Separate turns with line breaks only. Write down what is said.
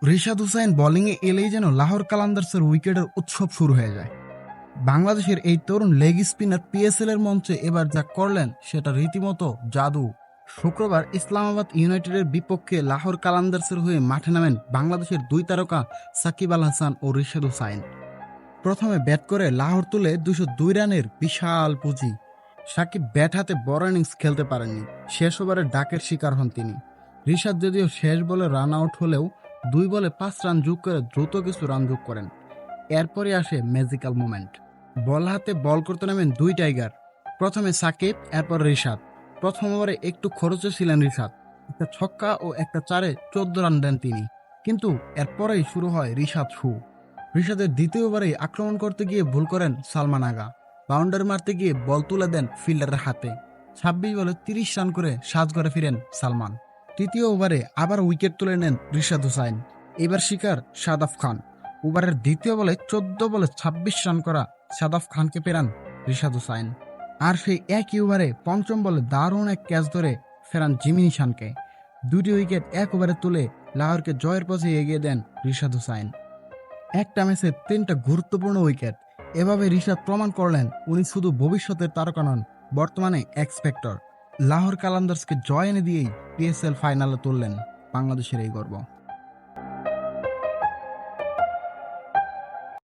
রিশাদ হুসাইন বোলিংয়ে এলেই যেন লাহোর কালান্দার্সের উইকেটের উৎসব শুরু হয়ে যায়। বাংলাদেশের এই তরুণ লেগ স্পিনার পিএসএল এর মঞ্চে এবার যা করলেন সেটা রীতিমতো জাদু। শুক্রবার ইসলামাবাদ ইউনাইটেডের বিপক্ষে লাহোর কালান্দার্সের হয়ে মাঠে নামেন বাংলাদেশের দুই তারকা সাকিব আল হাসান ও রিশাদ হুসাইন। প্রথমে ব্যাট করে লাহোর তুলে 202 রানের বিশাল পুঁজি। সাকিব ব্যাট হাতে বড় ইনিংস খেলতে পারেননি, শেষ ওভারে ডাকের শিকার হন তিনি। রিশাদ যদিও শেষ বলে রান আউট হলেও 2 বলে 5 রান যোগ করে দ্রুত কিছু রান যোগ করেন। এরপরে আসে ম্যাজিক্যাল মোমেন্ট। বল হাতে বল করতে নামেন দুই টাইগার, প্রথমে সাকিব এরপর রিশাদ। প্রথম ওভারে একটু খরচে ছিলেন রিশাদ, একটা ছক্কা ও একটা চারে 14 রান দেন তিনি। কিন্তু এরপরেই শুরু হয় রিশাদ শো। রিশাদের দ্বিতীয় ওভারেই আক্রমণ করতে গিয়ে ভুল করেন সালমান আগা, বাউন্ডারি মারতে গিয়ে বল তুলে দেন ফিল্ডারের হাতে। 26 বলে 30 রান করে সাজঘরে ফিরেন সালমান। তৃতীয় ওভারে আবার উইকেট তুলে নেন রিশাদ হুসাইন, এবার শিকার শাদাব খান। ওভারের দ্বিতীয় বলে 14 বলে 26 রান করা শাদাব খানকে পেরান রিশাদ হুসাইন। আর সেই একই ওভারে পঞ্চম বলে দারুণ এক ক্যাচ ধরে ফেরান জিমি নিশানকে। দুটি উইকেট এক ওভারে তুলে লাহোরকে জয়ের পথে এগিয়ে দেন রিশাদ হুসাইন। একটা ম্যাচে 3টা গুরুত্বপূর্ণ উইকেট। এভাবে রিশাদ প্রমাণ করলেন উনি শুধু ভবিষ্যতের তারকা নন, বর্তমানে এক্সপেক্টর। লাহোর কালান্দার্সকে জয় এনে দিয়েই পিএসএল ফাইনালে তুললেন বাংলাদেশের এই গর্ব।